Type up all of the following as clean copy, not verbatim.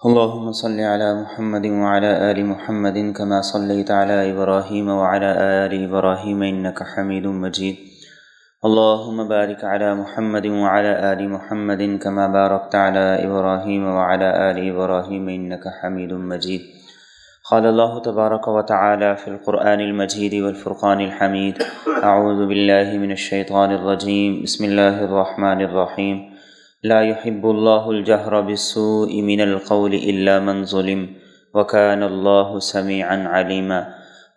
اللهم صل على محمد وعلى آل محمد كما صليت على إبراهيم وعلى آل إبراهيم إنك حميد مجيد. اللهم بارك على محمد وعلى آل محمد كما باركت على إبراهيم وعلى آل إبراهيم إنك حميد مجيد. قال الله تبارك وتعالى في القرآن المجيد والفرقان الحميد: أعوذ بالله من الشيطان الرجيم. بسم الله الرحمن الرحيم. لا يحب الله الجهر بالسوء من القول إلا من ظلم وكان الله سميعا عليما.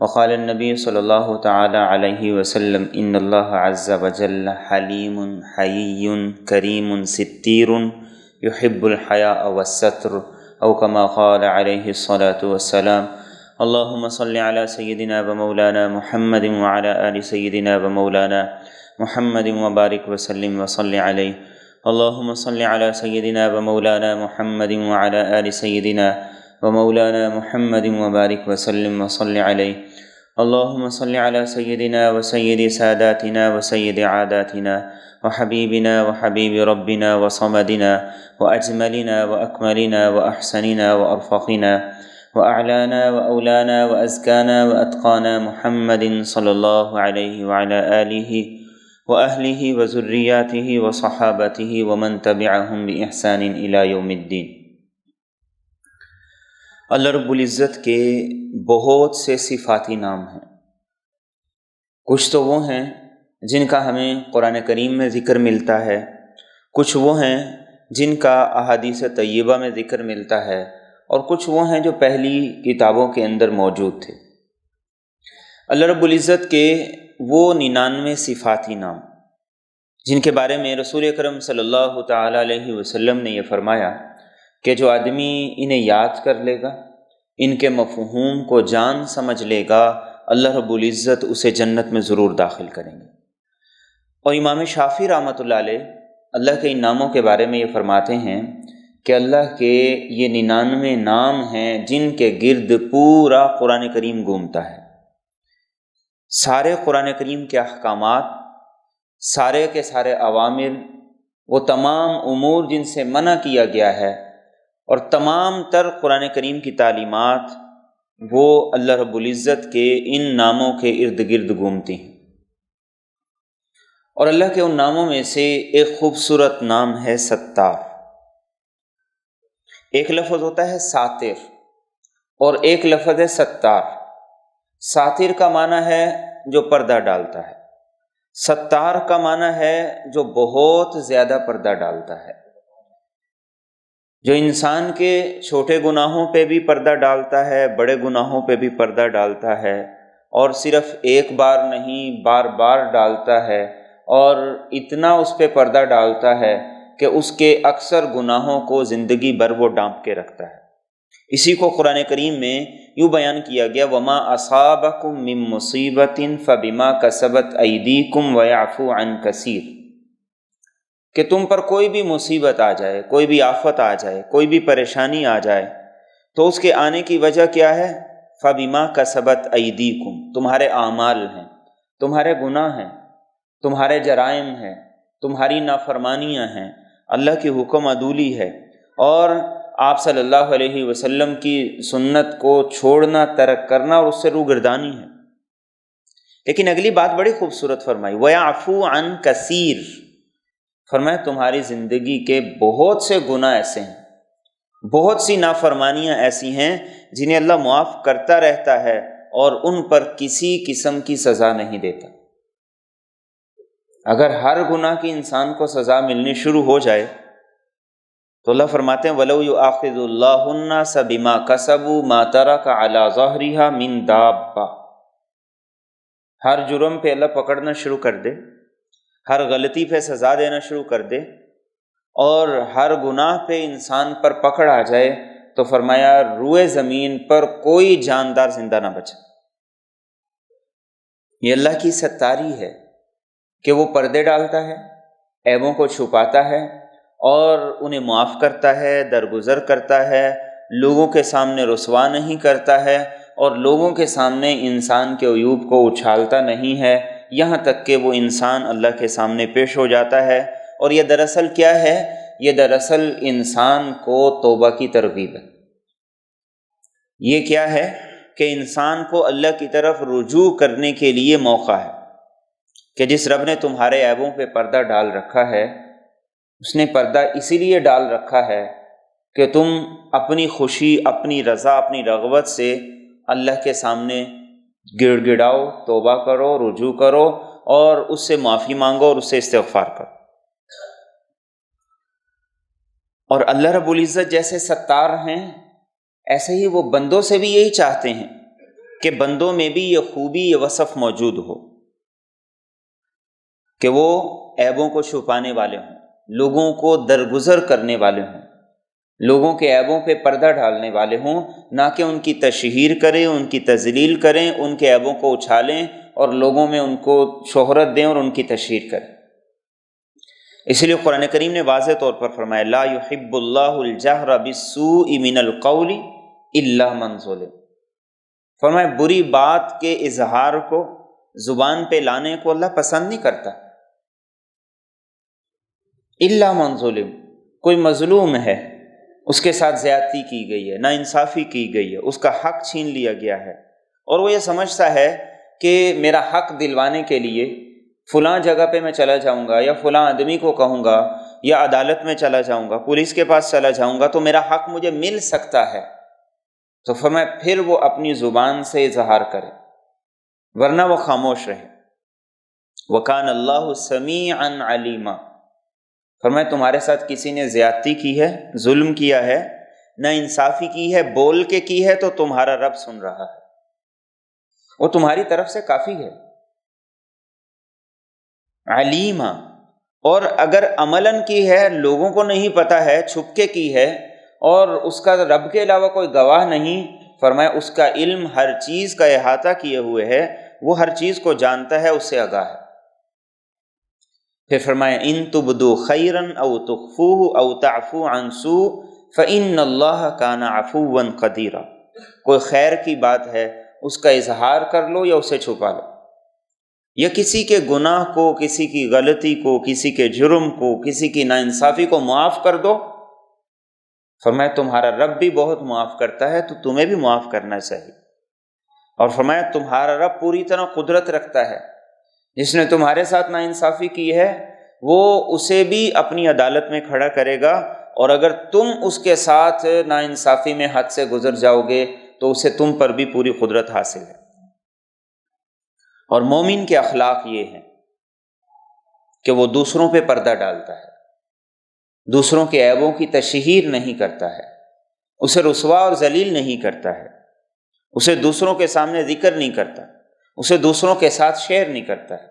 وقال النبي صلى الله تعالى عليه وسلم: إن الله عز وجل حليم حيي كريم ستير يحب الحياء والستر، أو كما قال عليه الصلاة والسلام. اللهم صل على سيدنا ومولانا محمد وعلى آل سيدنا ومولانا محمد وبارك وسلم وصل عليه. اللهم صل على سيدنا ومولانا محمد وعلى آل سيدنا ومولانا محمد وبارك وسلم وصل عليه. اللهم صل على سيدنا وسيد ساداتنا وسيد عاداتنا وحبيبنا وحبيب ربنا وصمدنا وأجملنا وأكملنا وأحسننا وأرفقنا وأعلانا وأولانا وأزكانا وأتقانا محمد صلى الله عليه وعلى آله وأهله وذرياته وصحابته ومن تبعهم بإحسان إلى يوم الدین۔ اللہ رب العزت کے بہت سے صفاتی نام ہیں۔ کچھ تو وہ ہیں جن کا ہمیں قرآن کریم میں ذکر ملتا ہے، کچھ وہ ہیں جن کا احادیث طیبہ میں ذکر ملتا ہے، اور کچھ وہ ہیں جو پہلی کتابوں کے اندر موجود تھے۔ اللہ رب العزت کے وہ 99 صفاتی نام جن کے بارے میں رسول اکرم صلی اللہ تعالیٰ علیہ وسلم نے یہ فرمایا کہ جو آدمی انہیں یاد کر لے گا، ان کے مفہوم کو جان سمجھ لے گا، اللہ رب العزت اسے جنت میں ضرور داخل کریں گے۔ اور امام شافعی رحمۃ اللہ علیہ اللہ کے ان ناموں کے بارے میں یہ فرماتے ہیں کہ اللہ کے یہ 99 نام ہیں جن کے گرد پورا قرآن کریم گھومتا ہے۔ سارے قرآن کریم کے احکامات، سارے کے سارے اوامر، وہ تمام امور جن سے منع کیا گیا ہے، اور تمام تر قرآن کریم کی تعلیمات وہ اللہ رب العزت کے ان ناموں کے ارد گرد گھومتی ہیں۔ اور اللہ کے ان ناموں میں سے ایک خوبصورت نام ہے ستار۔ ایک لفظ ہوتا ہے ساتر اور ایک لفظ ہے ستار۔ ساتر کا معنی ہے جو پردہ ڈالتا ہے، ستار کا معنی ہے جو بہت زیادہ پردہ ڈالتا ہے، جو انسان کے چھوٹے گناہوں پہ بھی پردہ ڈالتا ہے، بڑے گناہوں پہ بھی پردہ ڈالتا ہے، اور صرف ایک بار نہیں بار بار ڈالتا ہے، اور اتنا اس پہ پردہ ڈالتا ہے کہ اس کے اکثر گناہوں کو زندگی بھر وہ ڈانپ کے رکھتا ہے۔ اسی کو قرآن کریم میں یوں بیان کیا گیا: وَمَا أَصَابَكُم مِّن مُّصِيبَةٍ فَبِمَا كَسَبَتْ أَيْدِيكُمْ وَيَعْفُو عَن كَثِيرٍ، کہ تم پر کوئی بھی مصیبت آ جائے، کوئی بھی آفت آ جائے، کوئی بھی پریشانی آ جائے، تو اس کے آنے کی وجہ کیا ہے؟ فَبِمَا كَسَبَتْ أَيْدِيكُمْ، تمہارے اعمال ہیں، تمہارے گناہ ہیں، تمہارے جرائم ہیں، تمہاری نافرمانیاں ہیں، اللہ کی حکم عدولی ہے، اور آپ صلی اللہ علیہ وسلم کی سنت کو چھوڑنا، ترک کرنا، اور اس سے روگردانی ہے۔ لیکن اگلی بات بڑی خوبصورت فرمائی: وَيَعْفُو عَن كَثِيرٍ، فرمایا تمہاری زندگی کے بہت سے گناہ ایسے ہیں، بہت سی نافرمانیاں ایسی ہیں جنہیں اللہ معاف کرتا رہتا ہے اور ان پر کسی قسم کی سزا نہیں دیتا۔ اگر ہر گناہ کی انسان کو سزا ملنی شروع ہو جائے تو اللہ فرماتے ہیں: وَلَوْ يُؤَاخِذُ اللَّهُ النَّاسَ بِمَا كَسَبُوا مَا تَرَكَ عَلَى ظَهْرِهَا مِن دَابَّةٍ، ہر جرم پہ اللہ پکڑنا شروع کر دے، ہر غلطی پہ سزا دینا شروع کر دے، اور ہر گناہ پہ انسان پر پکڑ آ جائے، تو فرمایا روئے زمین پر کوئی جاندار زندہ نہ بچے۔ یہ اللہ کی ستاری ہے کہ وہ پردے ڈالتا ہے، عیبوں کو چھپاتا ہے، اور انہیں معاف کرتا ہے، درگزر کرتا ہے، لوگوں کے سامنے رسوا نہیں کرتا ہے، اور لوگوں کے سامنے انسان کے عیوب کو اچھالتا نہیں ہے، یہاں تک کہ وہ انسان اللہ کے سامنے پیش ہو جاتا ہے۔ اور یہ دراصل کیا ہے؟ یہ دراصل انسان کو توبہ کی ترغیب ہے۔ یہ کیا ہے کہ انسان کو اللہ کی طرف رجوع کرنے کے لیے موقع ہے کہ جس رب نے تمہارے عیبوں پہ پردہ ڈال رکھا ہے، اس نے پردہ اسی لیے ڈال رکھا ہے کہ تم اپنی خوشی، اپنی رضا، اپنی رغبت سے اللہ کے سامنے گڑ گڑاؤ، توبہ کرو، رجوع کرو اور اس سے معافی مانگو اور اس سے استغفار کرو۔ اور اللہ رب العزت جیسے ستار ہیں، ایسے ہی وہ بندوں سے بھی یہی چاہتے ہیں کہ بندوں میں بھی یہ خوبی، یہ وصف موجود ہو کہ وہ عیبوں کو چھپانے والے ہوں، لوگوں کو درگزر کرنے والے ہوں، لوگوں کے عیبوں پہ پردہ ڈالنے والے ہوں، نہ کہ ان کی تشہیر کریں، ان کی تذلیل کریں، ان کے عیبوں کو اچھالیں اور لوگوں میں ان کو شہرت دیں اور ان کی تشہیر کریں۔ اس لیے قرآن کریم نے واضح طور پر فرمایا لا يحب اللہ الجہر بالسوء من القول الا من ظلم، فرمایا بری بات کے اظہار کو، زبان پہ لانے کو اللہ پسند نہیں کرتا، الا من ظلم، کوئی مظلوم ہے، اس کے ساتھ زیادتی کی گئی ہے، ناانصافی کی گئی ہے، اس کا حق چھین لیا گیا ہے اور وہ یہ سمجھتا ہے کہ میرا حق دلوانے کے لیے فلاں جگہ پہ میں چلا جاؤں گا یا فلاں آدمی کو کہوں گا یا عدالت میں چلا جاؤں گا، پولیس کے پاس چلا جاؤں گا تو میرا حق مجھے مل سکتا ہے۔ تو فرمایا پھر وہ اپنی زبان سے اظہار کرے، ورنہ وہ خاموش رہے۔ وَكَانَ اللَّهُ سَمِيعًا عَلِيمًا، فرمایا تمہارے ساتھ کسی نے زیادتی کی ہے، ظلم کیا ہے، ناانصافی کی ہے، بول کے کی ہے، تو تمہارا رب سن رہا ہے، وہ تمہاری طرف سے کافی ہے، علیمہ۔ اور اگر عملاً کی ہے، لوگوں کو نہیں پتہ ہے، چھپ کے کی ہے اور اس کا رب کے علاوہ کوئی گواہ نہیں، فرمایا اس کا علم ہر چیز کا احاطہ کیے ہوئے ہے، وہ ہر چیز کو جانتا ہے، اس سے آگاہ ہے۔ پھر فرمایا ان تبدوا خیرا او تخفوه او تعفو عن سوء فإن اللہ کان عفوا قدیرا، کوئی خیر کی بات ہے اس کا اظہار کر لو یا اسے چھپا لو، یا کسی کے گناہ کو، کسی کی غلطی کو، کسی کے جرم کو، کسی کی ناانصافی کو معاف کر دو، فرمایا تمہارا رب بھی بہت معاف کرتا ہے تو تمہیں بھی معاف کرنا چاہیے۔ اور فرمایا تمہارا رب پوری طرح قدرت رکھتا ہے، جس نے تمہارے ساتھ ناانصافی کی ہے وہ اسے بھی اپنی عدالت میں کھڑا کرے گا، اور اگر تم اس کے ساتھ ناانصافی میں حد سے گزر جاؤ گے تو اسے تم پر بھی پوری قدرت حاصل ہے۔ اور مومن کے اخلاق یہ ہیں کہ وہ دوسروں پہ پردہ ڈالتا ہے، دوسروں کے عیبوں کی تشہیر نہیں کرتا ہے، اسے رسوا اور ذلیل نہیں کرتا ہے، اسے دوسروں کے سامنے ذکر نہیں کرتا، اسے دوسروں کے ساتھ شیئر نہیں کرتا ہے۔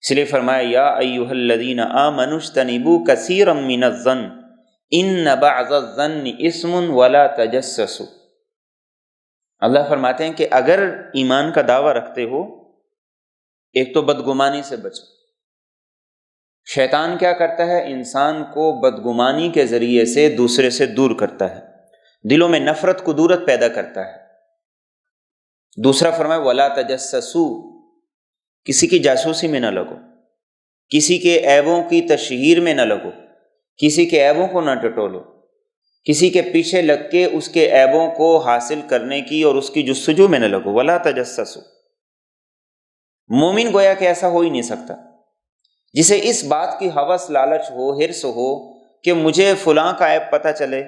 اس لیے فرمایا یا ایھا الذین آمنوا اجتنبوا کثیرا من الظن ان بعض الظن اثم ولا تجسسوا، اللہ فرماتے ہیں کہ اگر ایمان کا دعویٰ رکھتے ہو، ایک تو بدگمانی سے بچو۔ شیطان کیا کرتا ہے؟ انسان کو بدگمانی کے ذریعے سے دوسرے سے دور کرتا ہے، دلوں میں نفرت کدورت پیدا کرتا ہے۔ دوسرا فرمایا ولا تجسسوا، کسی کی جاسوسی میں نہ لگو، کسی کے عیبوں کی تشہیر میں نہ لگو، کسی کے عیبوں کو نہ ٹٹولو، کسی کے پیچھے لگ کے اس کے عیبوں کو حاصل کرنے کی اور اس کی جستجو میں نہ لگو، ولا تجسسوا۔ مومن گویا کہ ایسا ہو ہی نہیں سکتا جسے اس بات کی ہوس، لالچ ہو، حرص ہو کہ مجھے فلاں کا عیب پتہ چلے،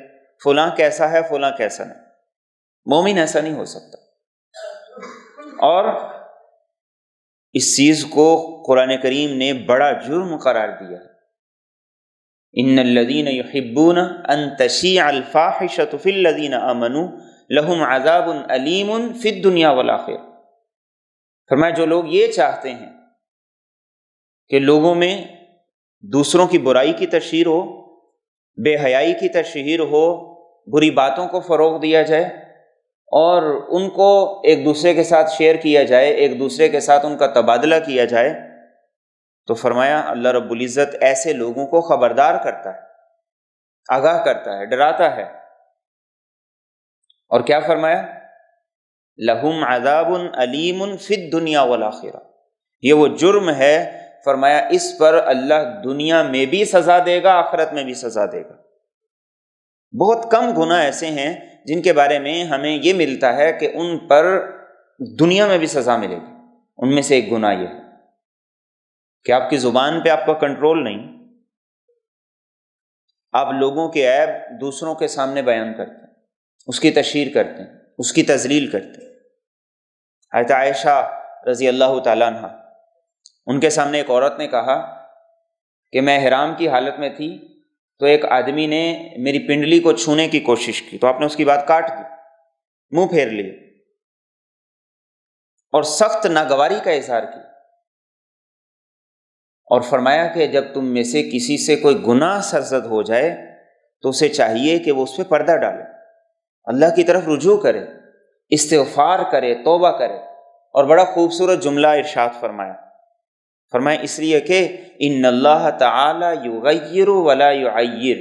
فلاں کیسا ہے، فلاں کیسا نہیں۔ مومن ایسا نہیں ہو سکتا۔ اور اس چیز کو قرآن کریم نے بڑا جرم قرار دیا ہے، ان الذین یحبون ان تشیع الفاحشۃ فی الذین آمنوا لہم عذاب علیم فی الدنیا والآخرہ، فرمایا جو لوگ یہ چاہتے ہیں کہ لوگوں میں دوسروں کی برائی کی تشہیر ہو، بے حیائی کی تشہیر ہو، بری باتوں کو فروغ دیا جائے اور ان کو ایک دوسرے کے ساتھ شیئر کیا جائے، ایک دوسرے کے ساتھ ان کا تبادلہ کیا جائے، تو فرمایا اللہ رب العزت ایسے لوگوں کو خبردار کرتا ہے، آگاہ کرتا ہے، ڈراتا ہے۔ اور کیا فرمایا؟ لہم عذاب علیم فی الدنیا والآخرہ، یہ وہ جرم ہے فرمایا اس پر اللہ دنیا میں بھی سزا دے گا، آخرت میں بھی سزا دے گا۔ بہت کم گناہ ایسے ہیں جن کے بارے میں ہمیں یہ ملتا ہے کہ ان پر دنیا میں بھی سزا ملے گی۔ ان میں سے ایک گناہ یہ ہے کہ آپ کی زبان پہ آپ کا کنٹرول نہیں، آپ لوگوں کے عیب دوسروں کے سامنے بیان کرتے ہیں، اس کی تشہیر کرتے ہیں، اس کی تذلیل کرتے ہیں۔ حضرت عائشہ رضی اللہ تعالیٰ عنہ، ان کے سامنے ایک عورت نے کہا کہ میں احرام کی حالت میں تھی تو ایک آدمی نے میری پنڈلی کو چھونے کی کوشش کی، تو آپ نے اس کی بات کاٹ دی، منہ پھیر لیے اور سخت ناگواری کا اظہار کیا، اور فرمایا کہ جب تم میں سے کسی سے کوئی گناہ سرزد ہو جائے تو اسے چاہیے کہ وہ اس پہ پردہ ڈالے، اللہ کی طرف رجوع کرے، استغفار کرے، توبہ کرے۔ اور بڑا خوبصورت جملہ ارشاد فرمایا اس لیے کہ ان اللہ تعالی یغیر ولا یعیر،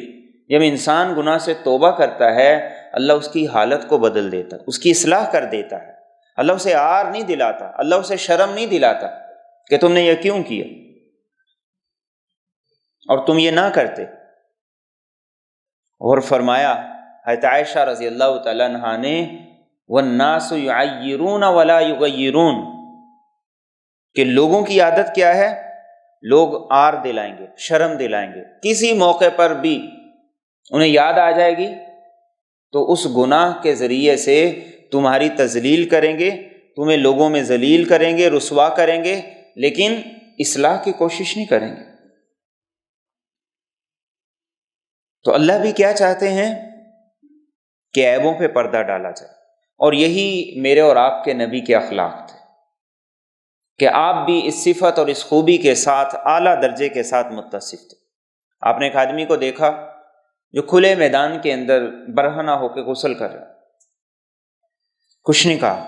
جب انسان گناہ سے توبہ کرتا ہے اللہ اس کی حالت کو بدل دیتا، اس کی اصلاح کر دیتا ہے، اللہ اسے عار نہیں دلاتا، اللہ اسے شرم نہیں دلاتا کہ تم نے یہ کیوں کیا اور تم یہ نہ کرتے۔ اور فرمایا حضرت عائشہ رضی اللہ تعالیٰ عنہا نے والناس یعیرون ولا یغیرون، کہ لوگوں کی عادت کیا ہے، لوگ عار دلائیں گے، شرم دلائیں گے، کسی موقع پر بھی انہیں یاد آ جائے گی تو اس گناہ کے ذریعے سے تمہاری تذلیل کریں گے، تمہیں لوگوں میں ذلیل کریں گے، رسوا کریں گے، لیکن اصلاح کی کوشش نہیں کریں گے۔ تو اللہ بھی کیا چاہتے ہیں کہ عیبوں پہ پردہ ڈالا جائے، اور یہی میرے اور آپ کے نبی کے اخلاق تھے کہ آپ بھی اس صفت اور اس خوبی کے ساتھ اعلیٰ درجے کے ساتھ متصف تھے۔ آپ نے ایک آدمی کو دیکھا جو کھلے میدان کے اندر برہنہ ہو کے غسل کر رہا، کچھ نہیں کہا،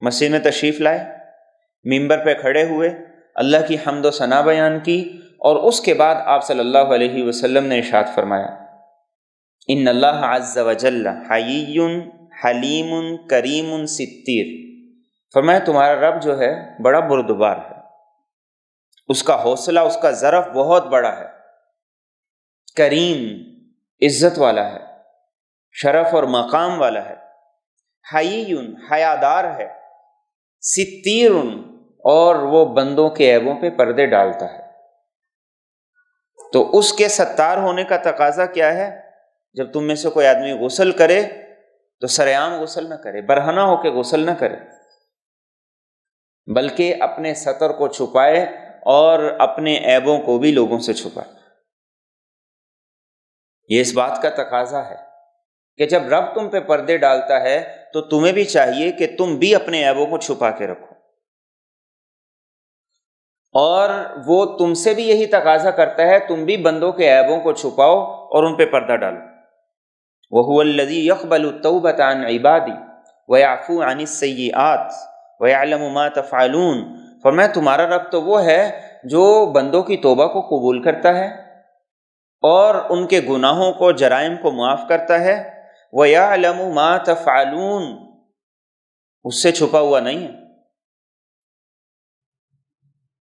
مسجد میں تشریف لائے، ممبر پہ کھڑے ہوئے، اللہ کی حمد و ثنا بیان کی، اور اس کے بعد آپ صلی اللہ علیہ وسلم نے ارشاد فرمایا ان اللہ عز وجل حیی حلیم کریم ستیر، فرمایا تمہارا رب جو ہے بڑا بردبار ہے، اس کا حوصلہ، اس کا ظرف بہت بڑا ہے، کریم عزت والا ہے، شرف اور مقام والا ہے، حیی حیادار ہے، ستیر اور وہ بندوں کے عیبوں پہ پردے ڈالتا ہے۔ تو اس کے ستار ہونے کا تقاضا کیا ہے؟ جب تم میں سے کوئی آدمی غسل کرے تو سرعام غسل نہ کرے، برہنہ ہو کے غسل نہ کرے، بلکہ اپنے ستر کو چھپائے اور اپنے عیبوں کو بھی لوگوں سے چھپائے۔ یہ اس بات کا تقاضا ہے کہ جب رب تم پہ پردے ڈالتا ہے تو تمہیں بھی چاہیے کہ تم بھی اپنے عیبوں کو چھپا کے رکھو، اور وہ تم سے بھی یہی تقاضا کرتا ہے تم بھی بندوں کے عیبوں کو چھپاؤ اور ان پہ پردہ ڈالو۔ وَهُوَ الَّذِي يَقْبَلُ التَّوْبَةَ عَنْ عِبَادِهِ وَيَعْفُو عَنِ السَّيِّئَاتِ وَيَعْلَمُ مَا تَفْعَلُونَ، فرمایا تمہارا رب تو وہ ہے جو بندوں کی توبہ کو قبول کرتا ہے اور ان کے گناہوں کو، جرائم کو معاف کرتا ہے، وَيَعْلَمُ مَا تَفْعَلُونَ، اس سے چھپا ہوا نہیں ہے۔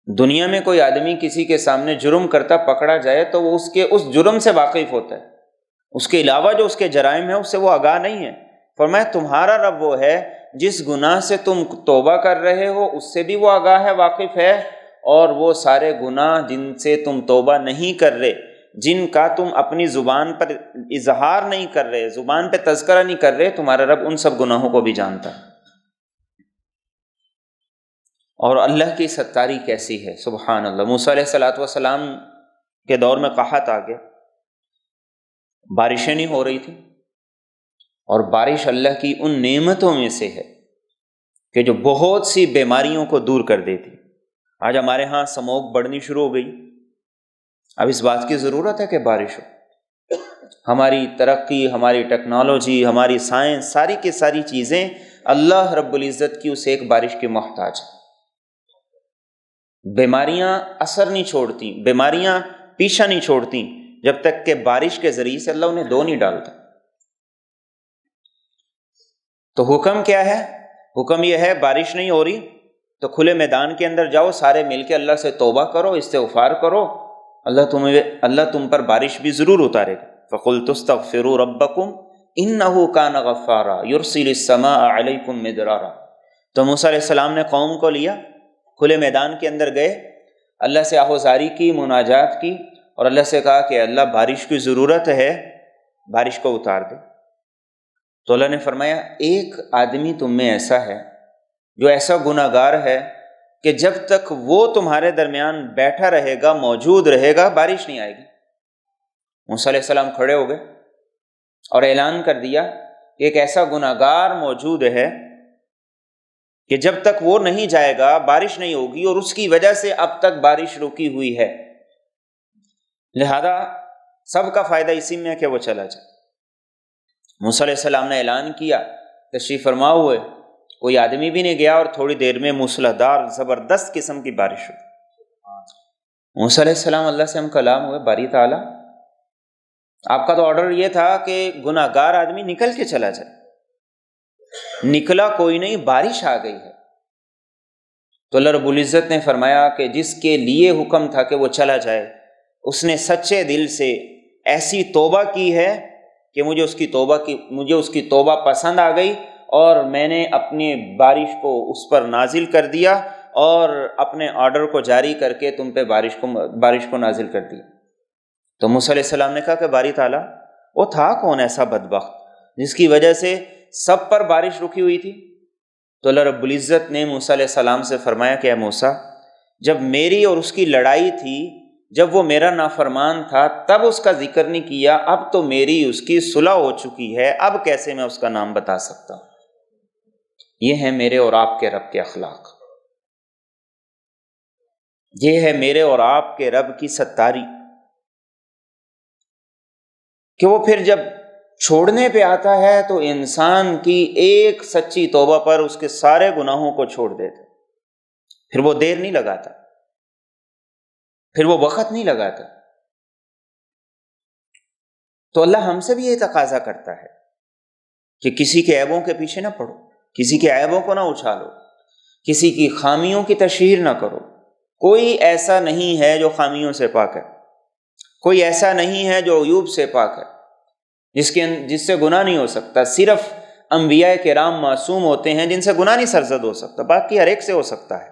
دنیا میں کوئی آدمی کسی کے سامنے جرم کرتا پکڑا جائے تو وہ اس جرم سے واقف ہوتا ہے، اس کے علاوہ جو اس کے جرائم ہیں اس سے وہ آگاہ نہیں ہے۔ فرمایا تمہارا رب وہ ہے جس گناہ سے تم توبہ کر رہے ہو اس سے بھی وہ آگاہ ہے، واقف ہے، اور وہ سارے گناہ جن سے تم توبہ نہیں کر رہے، جن کا تم اپنی زبان پر اظہار نہیں کر رہے، زبان پہ تذکرہ نہیں کر رہے، تمہارا رب ان سب گناہوں کو بھی جانتا ہے۔ اور اللہ کی ستاری کیسی ہے، سبحان اللہ۔ موسیٰ علیہ السلام کے دور میں قحط آ گیا، بارشیں نہیں ہو رہی تھی، اور بارش اللہ کی ان نعمتوں میں سے ہے کہ جو بہت سی بیماریوں کو دور کر دیتی۔ آج ہمارے ہاں سموگ بڑھنی شروع ہو گئی، اب اس بات کی ضرورت ہے کہ بارش ہو۔ ہماری ترقی، ہماری ٹیکنالوجی، ہماری سائنس، ساری کی ساری چیزیں اللہ رب العزت کی اس ایک بارش کی محتاج ہیں۔ بیماریاں اثر نہیں چھوڑتی، بیماریاں پیچھا نہیں چھوڑتی جب تک کہ بارش کے ذریعے سے اللہ انہیں دو نہیں ڈالتا۔ تو حکم کیا ہے؟ حکم یہ ہے بارش نہیں ہو رہی تو کھلے میدان کے اندر جاؤ، سارے مل کے اللہ سے توبہ کرو، استغفار کرو، اللہ تم پر بارش بھی ضرور اتارے گا۔ فَقُلْتُ اسْتَغْفِرُوا رَبَّكُمْ إِنَّهُ كَانَ غَفَّارًا يُرْسِلِ السَّمَاءَ عَلَيْكُمْ مِدْرَارًا۔ تو موسیٰ علیہ السلام نے قوم کو لیا، کھلے میدان کے اندر گئے، اللہ سے آہوزاری کی، مناجات کی، اور اللہ سے کہا کہ اللہ بارش کی ضرورت ہے، بارش کو اتار دے۔ تو اللہ نے فرمایا ایک آدمی تم میں ایسا ہے جو ایسا گناہگار ہے کہ جب تک وہ تمہارے درمیان بیٹھا رہے گا، موجود رہے گا، بارش نہیں آئے گی۔ موسیٰ علیہ السلام کھڑے ہو گئے اور اعلان کر دیا کہ ایک ایسا گناہگار موجود ہے کہ جب تک وہ نہیں جائے گا بارش نہیں ہوگی، اور اس کی وجہ سے اب تک بارش رکی ہوئی ہے، لہذا سب کا فائدہ اسی میں ہے کہ وہ چلا جائے۔ موسیٰ علیہ السلام نے اعلان کیا، تشریف فرما ہوئے، کوئی آدمی بھی نہیں گیا، اور تھوڑی دیر میں موسلادھار زبردست قسم کی بارش ہوئی۔ موسیٰ علیہ السلام اللہ سے ہم کلام ہوئے، باری تعالیٰ آپ کا تو آرڈر یہ تھا کہ گناہگار آدمی نکل کے چلا جائے، نکلا کوئی نہیں، بارش آ گئی ہے۔ تو اللہ رب العزت نے فرمایا کہ جس کے لیے حکم تھا کہ وہ چلا جائے، اس نے سچے دل سے ایسی توبہ کی ہے کہ مجھے اس کی توبہ پسند آ گئی، اور میں نے اپنی بارش کو اس پر نازل کر دیا، اور اپنے آرڈر کو جاری کر کے تم پہ بارش کو نازل کر دیا۔ تو موسیٰ علیہ السلام نے کہا کہ باری تعالیٰ وہ تھا کون ایسا بدبخت جس کی وجہ سے سب پر بارش رکی ہوئی تھی؟ تو اللہ رب العزت نے موسیٰ علیہ السلام سے فرمایا کہ اے موسیٰ، جب میری اور اس کی لڑائی تھی، جب وہ میرا نافرمان تھا، تب اس کا ذکر نہیں کیا، اب تو میری اس کی صلح ہو چکی ہے، اب کیسے میں اس کا نام بتا سکتا ہوں؟ یہ ہے میرے اور آپ کے رب کے اخلاق، یہ ہے میرے اور آپ کے رب کی ستاری، کہ وہ پھر جب چھوڑنے پہ آتا ہے تو انسان کی ایک سچی توبہ پر اس کے سارے گناہوں کو چھوڑ دیتا، پھر وہ دیر نہیں لگاتا، پھر وہ وقت نہیں لگاتا۔ تو اللہ ہم سے بھی یہ تقاضا کرتا ہے کہ کسی کے عیبوں کے پیچھے نہ پڑو، کسی کے عیبوں کو نہ اچھالو، کسی کی خامیوں کی تشہیر نہ کرو۔ کوئی ایسا نہیں ہے جو خامیوں سے پاک ہے، کوئی ایسا نہیں ہے جو عیوب سے پاک ہے، جس سے گناہ نہیں ہو سکتا۔ صرف انبیاء کرام معصوم ہوتے ہیں جن سے گناہ نہیں سرزد ہو سکتا، باقی ہر ایک سے ہو سکتا ہے۔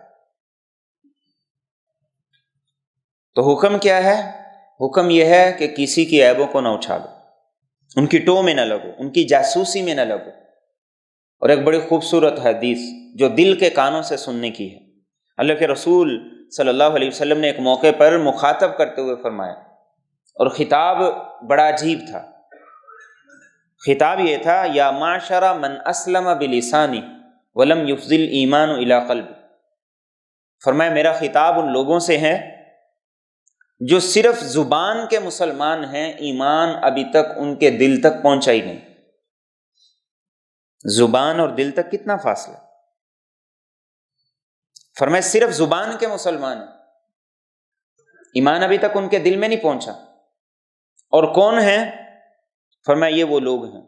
تو حکم کیا ہے؟ حکم یہ ہے کہ کسی کی عیبوں کو نہ اچھالو، ان کی ٹو میں نہ لگو، ان کی جاسوسی میں نہ لگو۔ اور ایک بڑی خوبصورت حدیث جو دل کے کانوں سے سننے کی ہے، اللہ کے رسول صلی اللہ علیہ وسلم نے ایک موقع پر مخاطب کرتے ہوئے فرمایا، اور خطاب بڑا عجیب تھا۔ خطاب یہ تھا، یا معشر من اسلم بلسانی ولم یفضل ایمان الی قلبی۔ فرمایا میرا خطاب ان لوگوں سے ہے جو صرف زبان کے مسلمان ہیں، ایمان ابھی تک ان کے دل تک پہنچا ہی نہیں۔ زبان اور دل تک کتنا فاصلہ؟ فرمایا صرف زبان کے مسلمان ہیں، ایمان ابھی تک ان کے دل میں نہیں پہنچا۔ اور کون ہیں؟ فرمایا یہ وہ لوگ ہیں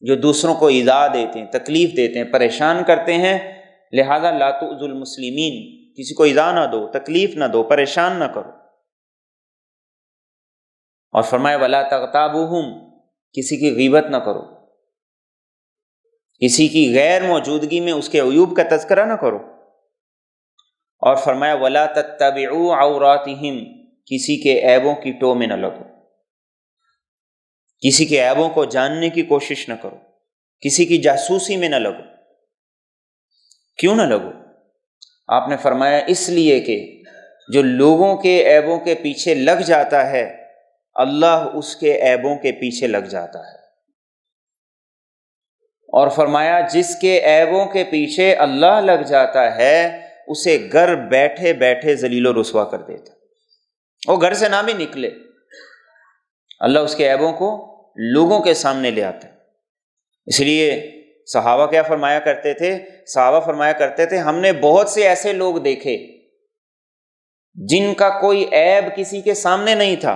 جو دوسروں کو ایذا دیتے ہیں، تکلیف دیتے ہیں، پریشان کرتے ہیں، لہذا لا تؤذوا المسلمین، کسی کو ایذا نہ دو، تکلیف نہ دو، پریشان نہ کرو۔ اور فرمایا ولا تغتابوہم، کسی کی غیبت نہ کرو، کسی کی غیر موجودگی میں اس کے عیوب کا تذکرہ نہ کرو۔ اور فرمایا ولا تتبعوا عوراتہم، کسی کے عیبوں کی ٹو میں نہ لگو، کسی کے عیبوں کو جاننے کی کوشش نہ کرو، کسی کی جاسوسی میں نہ لگو۔ کیوں نہ لگو؟ آپ نے فرمایا اس لیے کہ جو لوگوں کے عیبوں کے پیچھے لگ جاتا ہے، اللہ اس کے عیبوں کے پیچھے لگ جاتا ہے۔ اور فرمایا جس کے عیبوں کے پیچھے اللہ لگ جاتا ہے اسے گھر بیٹھے بیٹھے ذلیل و رسوا کر دیتا، وہ گھر سے نہ بھی نکلے، اللہ اس کے عیبوں کو لوگوں کے سامنے لے آتا ہے۔ اس لیے صحابہ کیا فرمایا کرتے تھے؟ صحابہ فرمایا کرتے تھے ہم نے بہت سے ایسے لوگ دیکھے جن کا کوئی عیب کسی کے سامنے نہیں تھا،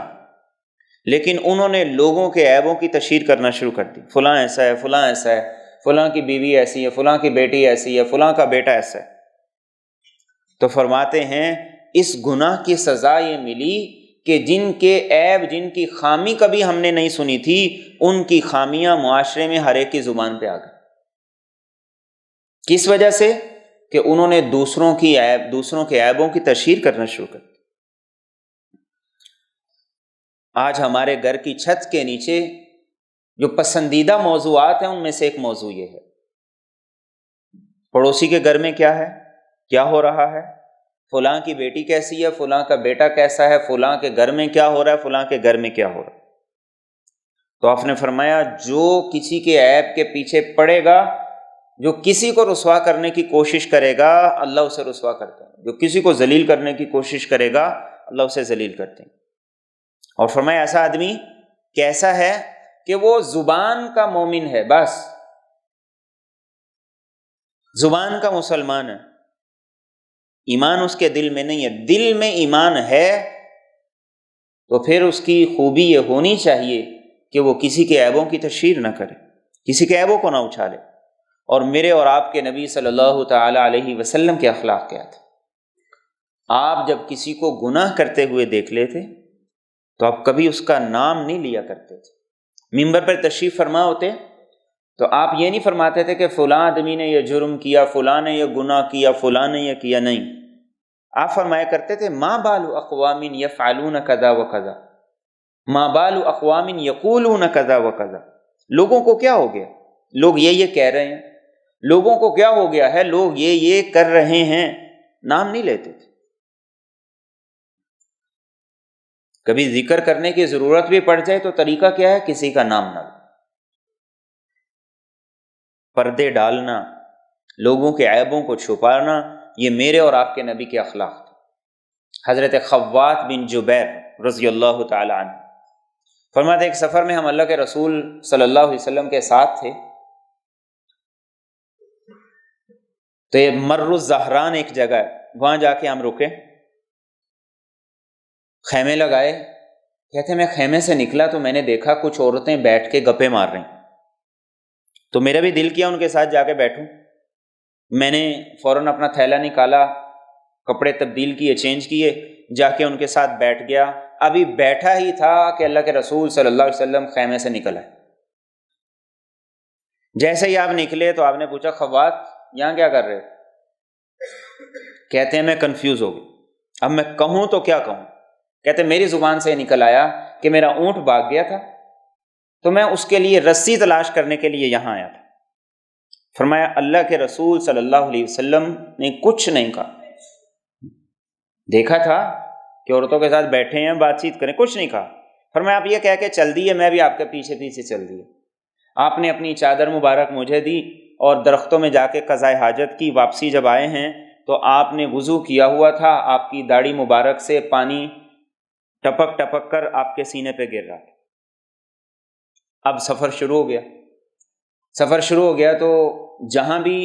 لیکن انہوں نے لوگوں کے عیبوں کی تشہیر کرنا شروع کر دی، فلاں ایسا ہے، فلاں ایسا ہے، فلاں کی بیوی ایسی ہے، فلاں کی بیٹی ایسی ہے، فلاں کا بیٹا ایسا ہے۔ تو فرماتے ہیں اس گناہ کی سزا یہ ملی کہ جن کے عیب، جن کی خامی کبھی ہم نے نہیں سنی تھی، ان کی خامیاں معاشرے میں ہر ایک کی زبان پہ آ گئی۔ کس وجہ سے؟ کہ انہوں نے دوسروں کے عیبوں کی تشہیر کرنا شروع کر دی۔ آج ہمارے گھر کی چھت کے نیچے جو پسندیدہ موضوعات ہیں ان میں سے ایک موضوع یہ ہے، پڑوسی کے گھر میں کیا ہے، کیا ہو رہا ہے، فلاں کی بیٹی کیسی ہے، فلاں کا بیٹا کیسا ہے، فلاں کے گھر میں کیا ہو رہا ہے، فلاں کے گھر میں کیا ہو رہا ہے۔ تو آپ نے فرمایا جو کسی کے عیب کے پیچھے پڑے گا، جو کسی کو رسوا کرنے کی کوشش کرے گا، اللہ اسے رسوا کرتا ہے، جو کسی کو ذلیل کرنے کی کوشش کرے گا، اللہ اسے ذلیل کرتے ہیں۔ اور فرمایا ایسا آدمی کیسا ہے کہ وہ زبان کا مومن ہے، بس زبان کا مسلمان ہے، ایمان اس کے دل میں نہیں ہے۔ دل میں ایمان ہے تو پھر اس کی خوبی یہ ہونی چاہیے کہ وہ کسی کے عیبوں کی تشہیر نہ کرے، کسی کے عیبوں کو نہ اچھالے۔ اور میرے اور آپ کے نبی صلی اللہ تعالی علیہ وسلم کے اخلاق کیا تھے؟ آپ جب کسی کو گناہ کرتے ہوئے دیکھ لیتے تو آپ کبھی اس کا نام نہیں لیا کرتے تھے۔ منبر پر تشریف فرما ہوتے تو آپ یہ نہیں فرماتے تھے کہ فلاں آدمی نے یہ جرم کیا، فلاں نے یہ گناہ کیا، فلاں نے یہ کیا، نہیں، آپ فرمایا کرتے تھے ما بال اقوام یفعلون کذا و کذا، ما بال اقوام یقولون کذا و کذا، لوگوں کو کیا ہو گیا، لوگ یہ کہہ رہے ہیں، لوگوں کو کیا ہو گیا ہے، لوگ یہ کر رہے ہیں، نام نہیں لیتے تھے۔ کبھی ذکر کرنے کی ضرورت بھی پڑ جائے تو طریقہ کیا ہے، کسی کا نام نہ لو، پردے ڈالنا، لوگوں کے عیبوں کو چھپانا، یہ میرے اور آپ کے نبی کے اخلاق تھے۔ حضرت خوات بن جبیر رضی اللہ تعالی عنہ فرماتے ایک سفر میں ہم اللہ کے رسول صلی اللہ علیہ وسلم کے ساتھ تھے، تو یہ مر الزہران ایک جگہ ہے، وہاں جا کے ہم رکے، خیمے لگائے۔ کہتے میں خیمے سے نکلا تو میں نے دیکھا کچھ عورتیں بیٹھ کے گپے مار رہی، تو میرا بھی دل کیا ان کے ساتھ جا کے بیٹھوں۔ میں نے فوراً اپنا تھیلا نکالا، کپڑے تبدیل کیے، چینج کیے، جا کے ان کے ساتھ بیٹھ گیا۔ ابھی بیٹھا ہی تھا کہ اللہ کے رسول صلی اللہ علیہ وسلم خیمے سے نکل آئے۔ جیسے ہی آپ نکلے تو آپ نے پوچھا خوات یہاں کیا کر رہے؟ کہتے ہیں میں کنفیوز ہو گئی، اب میں کہوں تو کیا کہوں۔ کہتے میری زبان سے نکل آیا کہ میرا اونٹ بھاگ گیا تھا تو میں اس کے لیے رسی تلاش کرنے کے لیے یہاں آیا تھا۔ فرمایا اللہ کے رسول صلی اللہ علیہ وسلم نے کچھ نہیں کہا، دیکھا تھا کہ عورتوں کے ساتھ بیٹھے ہیں بات چیت کریں، کچھ نہیں کہا۔ فرمایا آپ یہ کہہ کے چل دیے، میں بھی آپ کے پیچھے پیچھے چل دیا۔ آپ نے اپنی چادر مبارک مجھے دی اور درختوں میں جا کے قضائے حاجت کی۔ واپسی جب آئے ہیں تو آپ نے وضو کیا ہوا تھا، آپ کی داڑھی مبارک سے پانی ٹپک ٹپک کر آپ کے سینے پہ گر رہا تھا۔ اب سفر شروع ہو گیا، سفر شروع ہو گیا تو جہاں بھی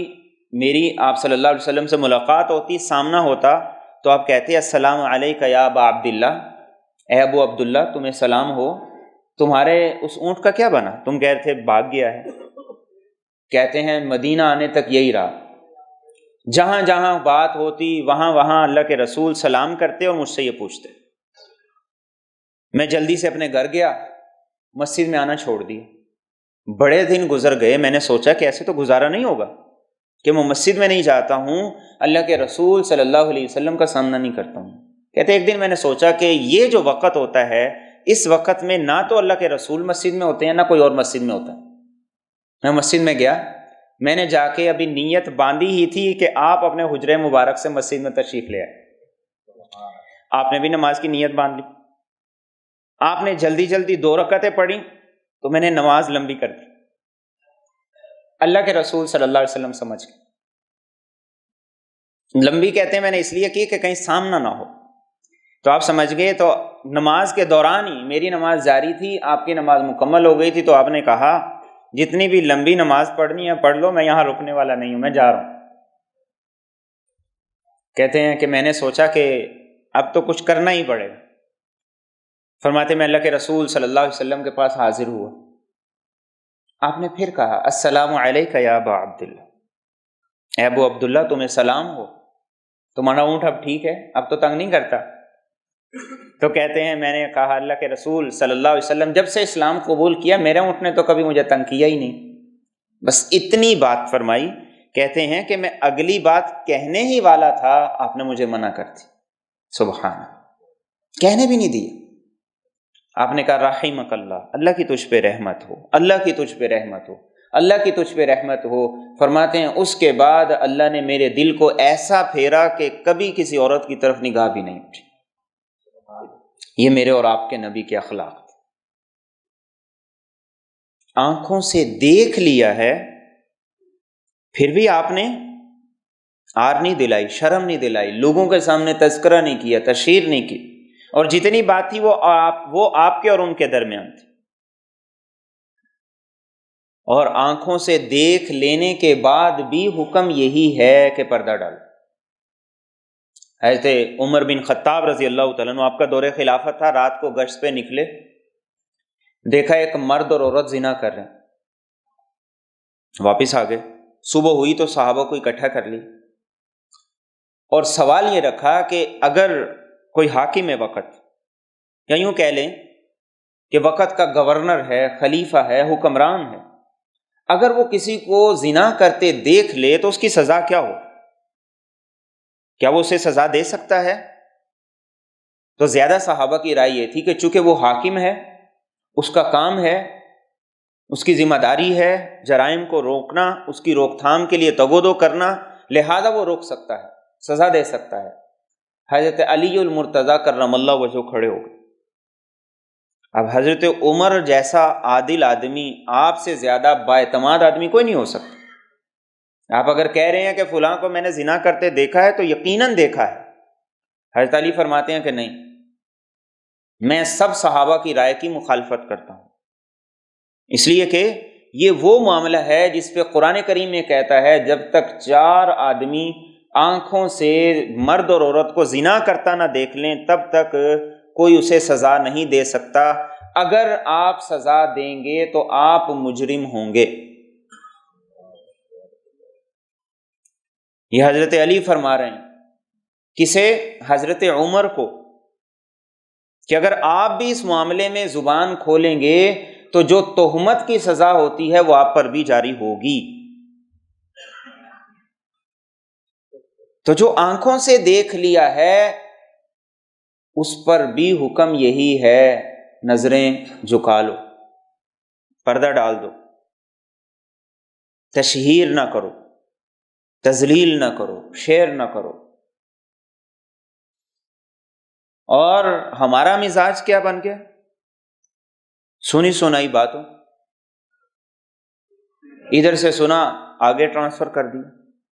میری آپ صلی اللہ علیہ وسلم سے ملاقات ہوتی، سامنا ہوتا، تو آپ کہتے السلام علیک یا ابا عبداللہ، اے ابو عبداللہ تمہیں سلام ہو، تمہارے اس اونٹ کا کیا بنا؟ تم کہہ رہے تھے بھاگ گیا ہے۔ کہتے ہیں مدینہ آنے تک یہی رہا، جہاں جہاں بات ہوتی وہاں وہاں اللہ کے رسول سلام کرتے اور مجھ سے یہ پوچھتے۔ میں جلدی سے اپنے گھر گیا، مسجد میں آنا چھوڑ دیا۔ بڑے دن گزر گئے، میں نے سوچا کہ ایسے تو گزارا نہیں ہوگا کہ میں مسجد میں نہیں جاتا ہوں، اللہ کے رسول صلی اللہ علیہ وسلم کا سامنا نہیں کرتا ہوں۔ کہتے ایک دن میں نے سوچا کہ یہ جو وقت ہوتا ہے، اس وقت میں نہ تو اللہ کے رسول مسجد میں ہوتے ہیں نہ کوئی اور مسجد میں ہوتا ہے۔ میں مسجد میں گیا، میں نے جا کے ابھی نیت باندھی ہی تھی کہ آپ اپنے حجرے مبارک سے مسجد میں تشریف لے آئے۔ آپ نے بھی نماز کی نیت باندھ لی، آپ نے جلدی جلدی 2 رکعتیں پڑھی تو میں نے نماز لمبی کر دی۔ اللہ کے رسول صلی اللہ علیہ وسلم سمجھ گئے۔ لمبی کہتے ہیں میں نے اس لیے کی کہ کہیں سامنا نہ ہو، تو آپ سمجھ گئے۔ تو نماز کے دوران ہی میری نماز جاری تھی، آپ کی نماز مکمل ہو گئی تھی، تو آپ نے کہا جتنی بھی لمبی نماز پڑھنی ہے پڑھ لو، میں یہاں رکنے والا نہیں ہوں، میں جا رہا ہوں۔ کہتے ہیں کہ میں نے سوچا کہ اب تو کچھ کرنا ہی پڑے گا۔ فرماتے میں اللہ کے رسول صلی اللہ علیہ وسلم کے پاس حاضر ہوا، آپ نے پھر کہا السلام علیک یا ابا عبداللہ، اے ابو عبداللہ تمہیں سلام ہو۔ تمہارا اونٹ اب ٹھیک ہے، اب تو تنگ نہیں کرتا؟ تو کہتے ہیں میں نے کہا اللہ کے رسول صلی اللہ علیہ وسلم جب سے اسلام قبول کیا میرے اونٹ نے تو کبھی مجھے تنگ کیا ہی نہیں، بس اتنی بات فرمائی۔ کہتے ہیں کہ میں اگلی بات کہنے ہی والا تھا، آپ نے مجھے منع کر دی، سبحان اللہ، کہنے بھی نہیں دیا۔ آپ نے کہا رحمک اللہ، اللہ کی تجھ پہ رحمت ہو، اللہ کی تجھ پہ رحمت ہو، اللہ کی تجھ پہ رحمت ہو۔ فرماتے ہیں اس کے بعد اللہ نے میرے دل کو ایسا پھیرا کہ کبھی کسی عورت کی طرف نگاہ بھی نہیں اٹھی۔ یہ میرے اور آپ کے نبی کے اخلاق تھے۔ آنکھوں سے دیکھ لیا ہے پھر بھی آپ نے آر نہیں دلائی، شرم نہیں دلائی، لوگوں کے سامنے تذکرہ نہیں کیا، تشہیر نہیں کی، اور جتنی بات تھی وہ آپ کے اور ان کے درمیان تھی۔ اور آنکھوں سے دیکھ لینے کے بعد بھی حکم یہی ہے کہ پردہ ڈالو۔ حضرت عمر بن خطاب رضی اللہ تعالیٰ عنہ، آپ کا دور خلافت تھا، رات کو گشت پہ نکلے، دیکھا ایک مرد اور عورت زنا کر رہے ہیں، واپس آ گئے۔ صبح ہوئی تو صحابہ کو اکٹھا کر لی اور سوال یہ رکھا کہ اگر کوئی حاکم وقت، یا یوں کہہ لیں کہ وقت کا گورنر ہے، خلیفہ ہے، حکمران ہے، اگر وہ کسی کو زنا کرتے دیکھ لے تو اس کی سزا کیا ہو؟ کیا وہ اسے سزا دے سکتا ہے؟ تو زیادہ صحابہ کی رائے یہ تھی کہ چونکہ وہ حاکم ہے، اس کا کام ہے، اس کی ذمہ داری ہے جرائم کو روکنا، اس کی روک تھام کے لیے تگودو کرنا، لہذا وہ روک سکتا ہے، سزا دے سکتا ہے۔ حضرت علی المرتضیٰ کرم اللہ وجہہ کھڑے ہو گئے۔ اب حضرت عمر جیسا عادل آدمی، آپ سے زیادہ بااعتماد آدمی کوئی نہیں ہو سکتا۔ آپ اگر کہہ رہے ہیں کہ فلاں کو میں نے زنا کرتے دیکھا ہے تو یقیناً دیکھا ہے۔ حضرت علی فرماتے ہیں کہ نہیں، میں سب صحابہ کی رائے کی مخالفت کرتا ہوں، اس لیے کہ یہ وہ معاملہ ہے جس پہ قرآن کریم میں کہتا ہے جب تک 4 آدمی آنکھوں سے مرد اور عورت کو زنا کرتا نہ دیکھ لیں تب تک کوئی اسے سزا نہیں دے سکتا، اگر آپ سزا دیں گے تو آپ مجرم ہوں گے۔ یہ حضرت علی فرما رہے ہیں، کسے؟ حضرت عمر کو، کہ اگر آپ بھی اس معاملے میں زبان کھولیں گے تو جو تہمت کی سزا ہوتی ہے وہ آپ پر بھی جاری ہوگی۔ تو جو آنکھوں سے دیکھ لیا ہے اس پر بھی حکم یہی ہے، نظریں جھکا لو، پردہ ڈال دو، تشہیر نہ کرو، تذلیل نہ کرو، شیئر نہ کرو۔ اور ہمارا مزاج کیا بن گیا؟ سنی سنائی باتوں، ادھر سے سنا آگے ٹرانسفر کر دیا،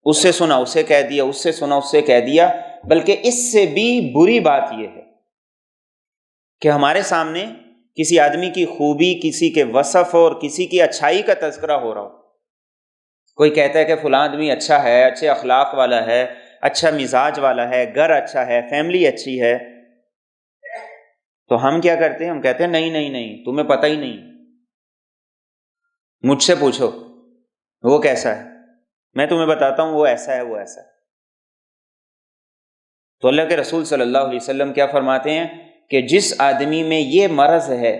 اس سے سنا اسے کہہ دیا، اس سے سنا اس سے کہہ دیا۔ بلکہ اس سے بھی بری بات یہ ہے کہ ہمارے سامنے کسی آدمی کی خوبی، کسی کے وصف اور کسی کی اچھائی کا تذکرہ ہو رہا ہو، کوئی کہتا ہے کہ فلاں آدمی اچھا ہے، اچھے اخلاق والا ہے، اچھا مزاج والا ہے، گھر اچھا ہے، فیملی اچھی ہے، تو ہم کیا کرتے ہیں؟ ہم کہتے ہیں نہیں نہیں نہیں، تمہیں پتہ ہی نہیں، مجھ سے پوچھو وہ کیسا ہے، میں تمہیں بتاتا ہوں وہ ایسا ہے، وہ ایسا ہے۔ تو اللہ کے رسول صلی اللہ علیہ وسلم کیا فرماتے ہیں کہ جس آدمی میں یہ مرض ہے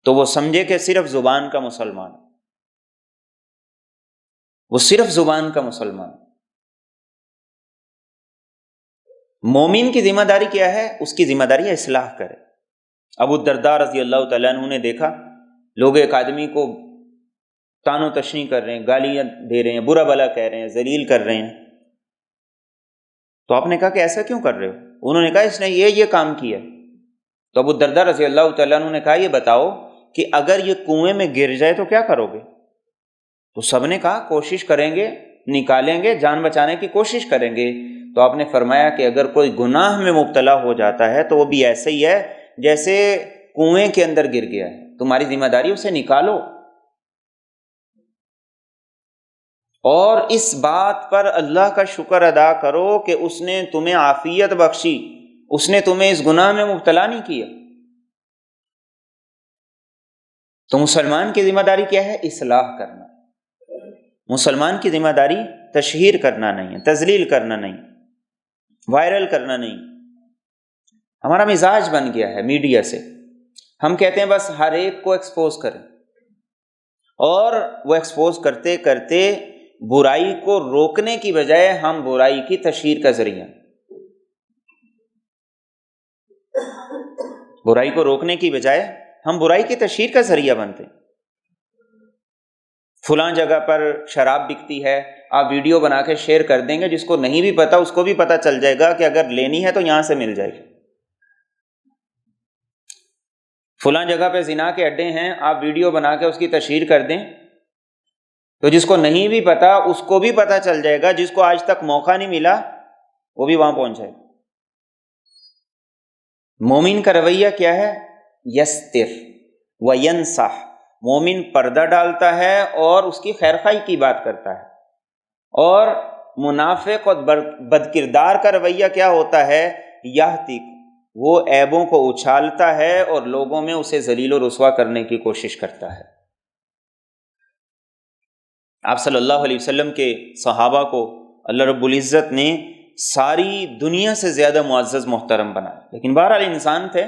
تو وہ سمجھے کہ صرف زبان کا مسلمان، وہ صرف زبان کا مسلمان۔ مومن کی ذمہ داری کیا ہے؟ اس کی ذمہ داری ہے اصلاح کرے۔ ابو الدرداء رضی اللہ تعالیٰ عنہ نے دیکھا لوگ ایک آدمی کو طعن و تشنیع کر رہے ہیں، گالیاں دے رہے ہیں، برا بلا کہہ رہے ہیں، ذلیل کر رہے ہیں، تو آپ نے کہا کہ ایسا کیوں کر رہے ہو؟ انہوں نے کہا اس نے یہ کام کیا۔ تو ابو الدرداء رضی اللہ تعالیٰ عنہ نے کہا یہ بتاؤ کہ اگر یہ کنویں میں گر جائے تو کیا کرو گے؟ تو سب نے کہا کوشش کریں گے، نکالیں گے، جان بچانے کی کوشش کریں گے۔ تو آپ نے فرمایا کہ اگر کوئی گناہ میں مبتلا ہو جاتا ہے تو وہ بھی ایسے ہی ہے جیسے کنویں کے اندر گر گیا ہے، تمہاری ذمہ داری اسے نکالو۔ اور اس بات پر اللہ کا شکر ادا کرو کہ اس نے تمہیں عافیت بخشی، اس نے تمہیں اس گناہ میں مبتلا نہیں کیا۔ تو مسلمان کی ذمہ داری کیا ہے؟ اصلاح کرنا۔ مسلمان کی ذمہ داری تشہیر کرنا نہیں ہے، تذلیل کرنا نہیں۔ وائرل کرنا نہیں. ہمارا مزاج بن گیا ہے میڈیا سے. ہم کہتے ہیں بس ہر ایک کو ایکسپوز کریں، اور وہ ایکسپوز کرتے کرتے برائی کو روکنے کی بجائے ہم برائی کی تشہیر کا ذریعہ، برائی کو روکنے کی بجائے ہم برائی کی تشہیر کا ذریعہ بنتے ہیں. فلاں جگہ پر شراب بکتی ہے، آپ ویڈیو بنا کے شیئر کر دیں گے، جس کو نہیں بھی پتا اس کو بھی پتا چل جائے گا کہ اگر لینی ہے تو یہاں سے مل جائے گی. فلاں جگہ پہ زنا کے اڈے ہیں، آپ ویڈیو بنا کے اس کی تشہیر کر دیں تو جس کو نہیں بھی پتا اس کو بھی پتا چل جائے گا، جس کو آج تک موقع نہیں ملا وہ بھی وہاں پہنچ جائے گا. مومن کا رویہ کیا ہے؟ یستر وینصح. مومن پردہ ڈالتا ہے اور اس کی خیر خواہی کی بات کرتا ہے. اور منافق اور بد کردار کا رویہ کیا ہوتا ہے؟ یہتک، وہ عیبوں کو اچھالتا ہے اور لوگوں میں اسے ذلیل و رسوا کرنے کی کوشش کرتا ہے. آپ صلی اللہ علیہ وسلم کے صحابہ کو اللہ رب العزت نے ساری دنیا سے زیادہ معزز محترم بنایا، لیکن بہرحال انسان تھے،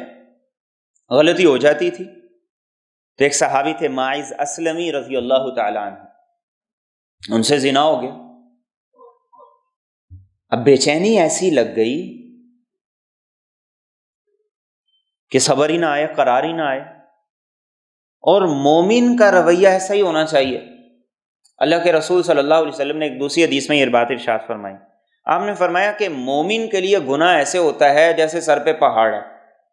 غلطی ہو جاتی تھی. تو ایک صحابی تھے ماعز اسلمی رضی اللہ تعالی عنہ، ان سے زنا ہو گیا. اب بے چینی ایسی لگ گئی کہ صبر ہی نہ آئے، قرار ہی نہ آئے. اور مومن کا رویہ ایسا ہی ہونا چاہیے. اللہ کے رسول صلی اللہ علیہ وسلم نے ایک دوسری حدیث میں یہ بات ارشاد فرمائی. آپ نے فرمایا کہ مومن کے لیے گناہ ایسے ہوتا ہے جیسے سر پہ پہاڑ ہے.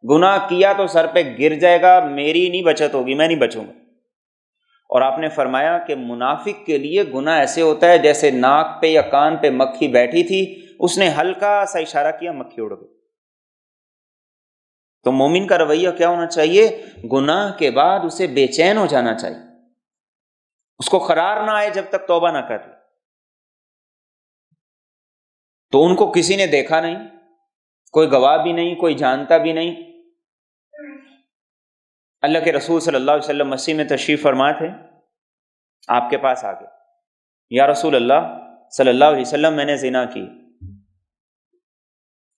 گناہ کیا تو سر پہ گر جائے گا، میری نہیں بچت ہوگی، میں نہیں بچوں گا. اور آپ نے فرمایا کہ منافق کے لیے گناہ ایسے ہوتا ہے جیسے ناک پہ یا کان پہ مکھی بیٹھی تھی، اس نے ہلکا سا اشارہ کیا، مکھی اڑ گئی. تو مومن کا رویہ کیا ہونا چاہیے؟ گناہ کے بعد اسے بے چین ہو جانا چاہیے، اس کو قرار نہ آئے جب تک توبہ نہ کر لے. تو ان کو کسی نے دیکھا نہیں، کوئی گواہ بھی نہیں، کوئی جانتا بھی نہیں. اللہ کے رسول صلی اللہ علیہ وسلم مسجد میں تشریف فرما تھے، آپ کے پاس آ گئے، یا رسول اللہ صلی اللہ علیہ وسلم میں نے زنا کی.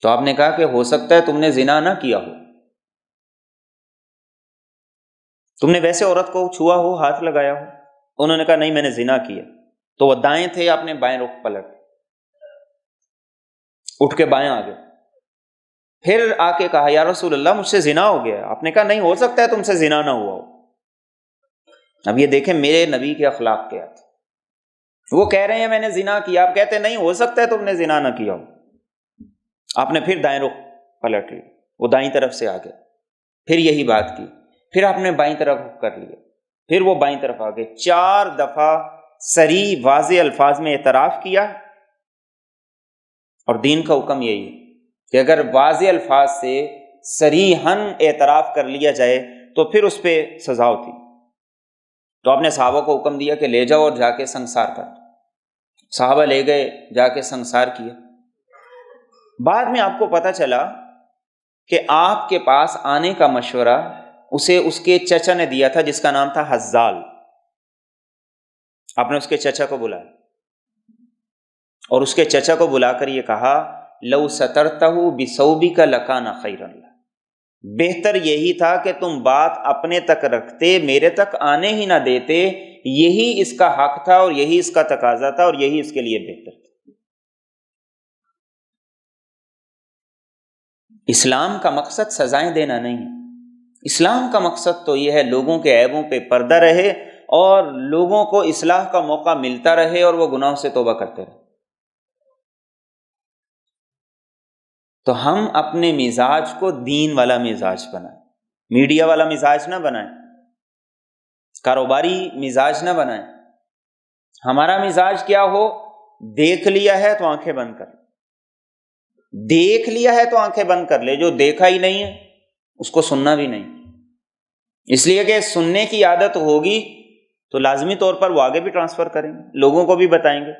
تو آپ نے کہا کہ ہو سکتا ہے تم نے زنا نہ کیا ہو، تم نے ویسے عورت کو چھوا ہو، ہاتھ لگایا ہو. انہوں نے کہا نہیں میں نے زنا کیا. تو وہ دائیں تھے، آپ نے بائیں رخ پلٹ، اٹھ کے بائیں آ گئے. پھر آ کے کہا یا رسول اللہ مجھ سے زنا ہو گیا. آپ نے کہا نہیں، ہو سکتا ہے تم سے زنا نہ ہوا ہو. اب یہ دیکھیں میرے نبی کے اخلاق کیا تھے. وہ کہہ رہے ہیں میں نے زنا کیا، آپ کہتے ہیں نہیں ہو سکتا ہے تم نے زنا نہ کیا ہو. آپ نے پھر دائیں رخ پلٹ لی، وہ دائیں طرف سے آ گئے، پھر یہی بات کی. پھر آپ نے بائیں طرف رخ کر لیا، پھر وہ بائیں طرف آ گئے. 4 دفعہ صریح واضح الفاظ میں اعتراف کیا. اور دین کا حکم یہی ہے کہ اگر واضح الفاظ سے صریحاً اعتراف کر لیا جائے تو پھر اس پہ سزا ہوتی. تو آپ نے صحابہ کو حکم دیا کہ لے جاؤ اور جا کے سنسار کر. صحابہ لے گئے، جا کے سنسار کیا. بعد میں آپ کو پتہ چلا کہ آپ کے پاس آنے کا مشورہ اسے اس کے چچا نے دیا تھا، جس کا نام تھا حزال. آپ نے اس کے چچا کو بلایا اور اس کے چچا کو بلا کر یہ کہا لو سترتہ بثوبک لکان خیرا لک، بہتر یہی تھا کہ تم بات اپنے تک رکھتے، میرے تک آنے ہی نہ دیتے. یہی اس کا حق تھا اور یہی اس کا تقاضا تھا اور یہی اس کے لیے بہتر تھا. اسلام کا مقصد سزائیں دینا نہیں ہے. اسلام کا مقصد تو یہ ہے لوگوں کے عیبوں پہ پردہ رہے اور لوگوں کو اصلاح کا موقع ملتا رہے اور وہ گناہوں سے توبہ کرتے رہے. تو ہم اپنے مزاج کو دین والا مزاج بنائیں، میڈیا والا مزاج نہ بنائیں، کاروباری مزاج نہ بنائیں. ہمارا مزاج کیا ہو؟ دیکھ لیا ہے تو آنکھیں بند کر، دیکھ لیا ہے تو آنکھیں بند کر لے. جو دیکھا ہی نہیں ہے اس کو سننا بھی نہیں. اس لیے کہ سننے کی عادت ہوگی تو لازمی طور پر وہ آگے بھی ٹرانسفر کریں گے، لوگوں کو بھی بتائیں گے.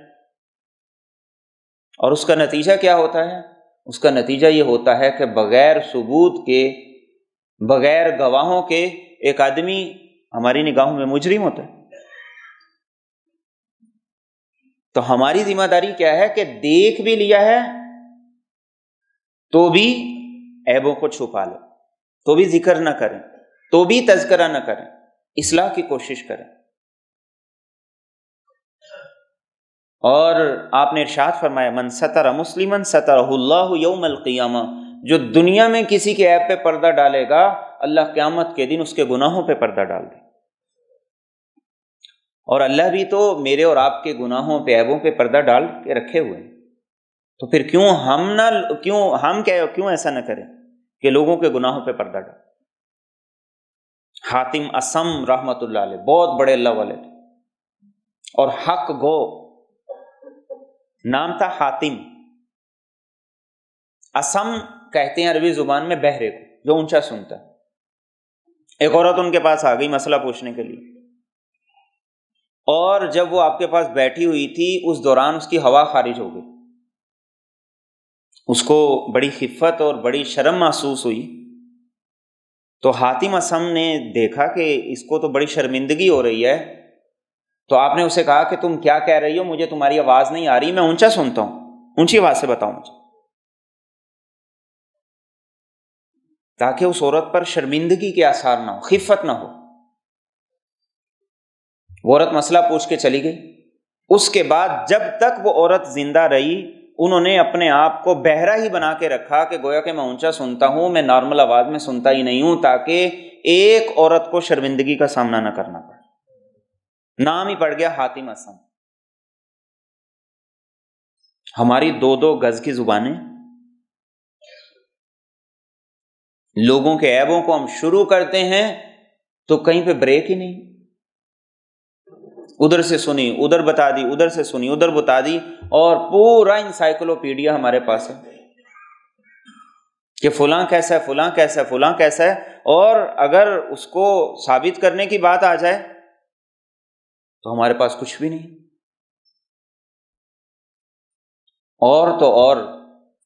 اور اس کا نتیجہ کیا ہوتا ہے؟ اس کا نتیجہ یہ ہوتا ہے کہ بغیر ثبوت کے، بغیر گواہوں کے ایک آدمی ہماری نگاہوں میں مجرم ہوتا ہے. تو ہماری ذمہ داری کیا ہے کہ دیکھ بھی لیا ہے تو بھی عیبوں کو چھپا لیں، تو بھی ذکر نہ کریں، تو بھی تذکرہ نہ کریں، اصلاح کی کوشش کریں۔ اور آپ نے ارشاد فرمایا من ستر مسلما سترہ اللہ یوم القیامہ، جو دنیا میں کسی کے عیب پہ پردہ ڈالے گا اللہ قیامت کے دن اس کے گناہوں پہ پردہ ڈال دے۔ اور اللہ بھی تو میرے اور آپ کے گناہوں پہ عیبوں پہ پردہ ڈال کے رکھے ہوئے ہیں، تو پھر کیوں ایسا نہ کریں کہ لوگوں کے گناہوں پہ پردہ ڈال۔ حاتم اصم رحمت اللہ علیہ بہت بڑے اللہ والے تھے اور حق گو، نام تھا حاتم۔ اصم کہتے ہیں عربی زبان میں بہرے کو، جو اونچا سنتا ہے۔ ایک عورت ان کے پاس آ گئی مسئلہ پوچھنے کے لیے، اور جب وہ آپ کے پاس بیٹھی ہوئی تھی اس دوران اس کی ہوا خارج ہو گئی، اس کو بڑی خفت اور بڑی شرم محسوس ہوئی۔ تو حاتم اصم نے دیکھا کہ اس کو تو بڑی شرمندگی ہو رہی ہے، تو آپ نے اسے کہا کہ تم کیا کہہ رہی ہو، مجھے تمہاری آواز نہیں آ رہی، میں اونچا سنتا ہوں، اونچی آواز سے بتاؤ مجھے، تاکہ اس عورت پر شرمندگی کے آثار نہ ہو، خفت نہ ہو۔ وہ عورت مسئلہ پوچھ کے چلی گئی۔ اس کے بعد جب تک وہ عورت زندہ رہی انہوں نے اپنے آپ کو بہرا ہی بنا کے رکھا کہ گویا کہ میں اونچا سنتا ہوں، میں نارمل آواز میں سنتا ہی نہیں ہوں، تاکہ ایک عورت کو شرمندگی کا سامنا نہ کرنا پڑے۔ نام ہی پڑ گیا حاتم اصم۔ ہماری 2 گز کی زبانیں، لوگوں کے عیبوں کو ہم شروع کرتے ہیں تو کہیں پہ بریک ہی نہیں، ادھر سے سنی ادھر بتا دی، ادھر سے سنی ادھر بتا دی، اور پورا انسائیکلوپیڈیا ہمارے پاس ہے کہ فلاں کیسا ہے، فلاں کیسا ہے، فلاں کیسا ہے۔ اور اگر اس کو ثابت کرنے کی بات آ جائے تو ہمارے پاس کچھ بھی نہیں۔ اور تو اور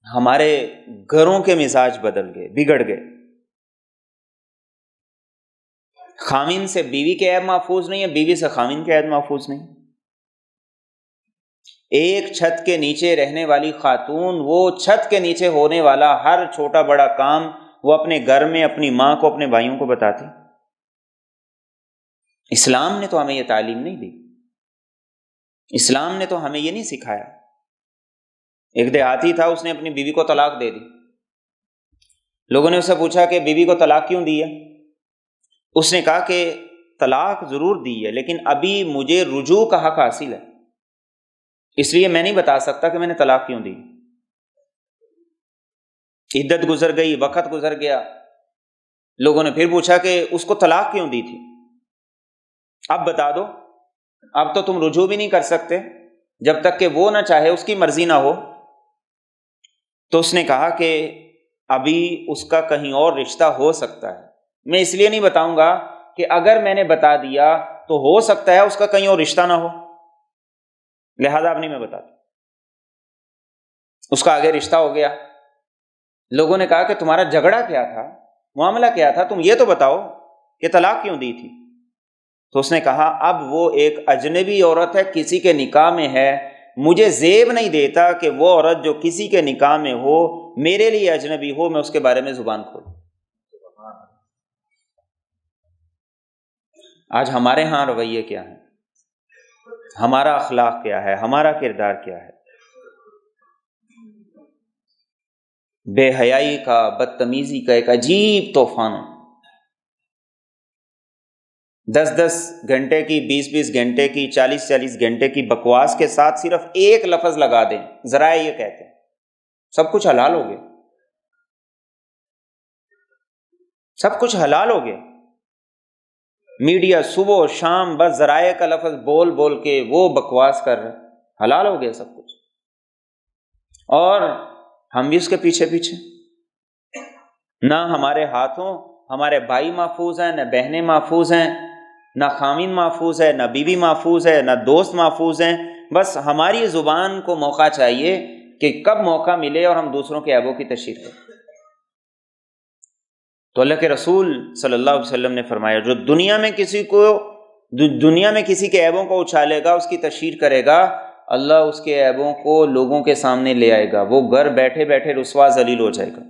ہمارے گھروں کے مزاج بدل گئے، بگڑ گئے۔ خامن سے بیوی کے عیب محفوظ نہیں ہے، بیوی سے خامن کے عیب محفوظ نہیں۔ ایک چھت کے نیچے رہنے والی خاتون وہ چھت کے نیچے ہونے والا ہر چھوٹا بڑا کام وہ اپنے گھر میں اپنی ماں کو، اپنے بھائیوں کو بتاتی۔ اسلام نے تو ہمیں یہ تعلیم نہیں دی، اسلام نے تو ہمیں یہ نہیں سکھایا۔ ایک دیہاتی تھا، اس نے اپنی بیوی کو طلاق دے دی۔ لوگوں نے اس سے پوچھا کہ بیوی کو طلاق کیوں دی ہے؟ اس نے کہا کہ طلاق ضرور دی ہے لیکن ابھی مجھے رجوع کا حق حاصل ہے، اس لیے میں نہیں بتا سکتا کہ میں نے طلاق کیوں دی۔ عدت گزر گئی، وقت گزر گیا، لوگوں نے پھر پوچھا کہ اس کو طلاق کیوں دی تھی، اب بتا دو۔ اب تو تم رجوع بھی نہیں کر سکتے جب تک کہ وہ نہ چاہے، اس کی مرضی نہ ہو۔ تو اس نے کہا کہ ابھی اس کا کہیں اور رشتہ ہو سکتا ہے، میں اس لیے نہیں بتاؤں گا کہ اگر میں نے بتا دیا تو ہو سکتا ہے اس کا کہیں اور رشتہ نہ ہو، لہذا اب نہیں میں بتاتا۔ اس کا آگے رشتہ ہو گیا، لوگوں نے کہا کہ تمہارا جھگڑا کیا تھا، معاملہ کیا تھا، تم یہ تو بتاؤ کہ طلاق کیوں دی تھی۔ تو اس نے کہا اب وہ ایک اجنبی عورت ہے، کسی کے نکاح میں ہے، مجھے زیب نہیں دیتا کہ وہ عورت جو کسی کے نکاح میں ہو میرے لیے اجنبی ہو، میں اس کے بارے میں زبان کھولوں۔ آج ہمارے ہاں رویے کیا ہیں، ہمارا اخلاق کیا ہے، ہمارا کردار کیا ہے؟ بے حیائی کا، بدتمیزی کا ایک عجیب طوفان ہے۔ 10 گھنٹے کی، 20 گھنٹے کی، 40 گھنٹے کی بکواس کے ساتھ صرف ایک لفظ لگا دیں، ذرائع یہ کہتے ہیں سب کچھ حلال ہو گیا، سب کچھ حلال ہو گیا۔ میڈیا صبح و شام بس ذرائع کا لفظ بول بول کے وہ بکواس کر رہے، حلال ہو گیا سب کچھ، اور ہم بھی اس کے پیچھے پیچھے۔ نہ ہمارے ہاتھوں ہمارے بھائی محفوظ ہیں، نہ بہنیں محفوظ ہیں، نہ خامن محفوظ ہے، نہ بیوی محفوظ ہے، نہ دوست محفوظ ہیں۔ بس ہماری زبان کو موقع چاہیے کہ کب موقع ملے اور ہم دوسروں کے عیبوں کی تشہیر کریں۔ تو اللہ کے رسول صلی اللہ علیہ وسلم نے فرمایا جو دنیا میں کسی کے عیبوں کو اچھالے گا، اس کی تشہیر کرے گا، اللہ اس کے عیبوں کو لوگوں کے سامنے لے آئے گا، وہ گھر بیٹھے بیٹھے رسوا ذلیل ہو جائے گا،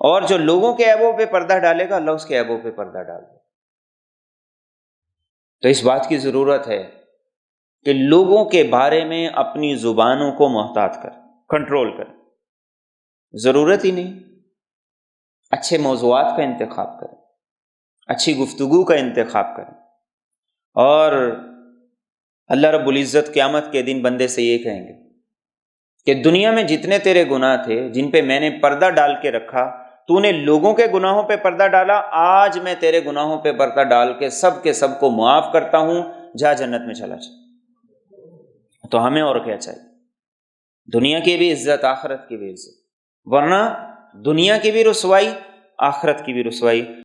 اور جو لوگوں کے عیبوں پہ پردہ ڈالے گا اللہ اس کے عیبوں پہ پردہ ڈال دے گا۔ تو اس بات کی ضرورت ہے کہ لوگوں کے بارے میں اپنی زبانوں کو محتاط کر، کنٹرول کر، ضرورت ہی نہیں، اچھے موضوعات کا انتخاب کریں، اچھی گفتگو کا انتخاب کریں، اور اللہ رب العزت قیامت کے دن بندے سے یہ کہیں گے کہ دنیا میں جتنے تیرے گناہ تھے جن پہ میں نے پردہ ڈال کے رکھا، تو نے لوگوں کے گناہوں پہ پردہ ڈالا، آج میں تیرے گناہوں پہ پردہ ڈال کے سب کو معاف کرتا ہوں، جا جنت میں چلا جا۔ تو ہمیں اور کیا چاہیے؟ دنیا کی بھی عزت، آخرت کی بھی عزت، ورنہ دنیا کی بھی رسوائی، آخرت کی بھی رسوائی۔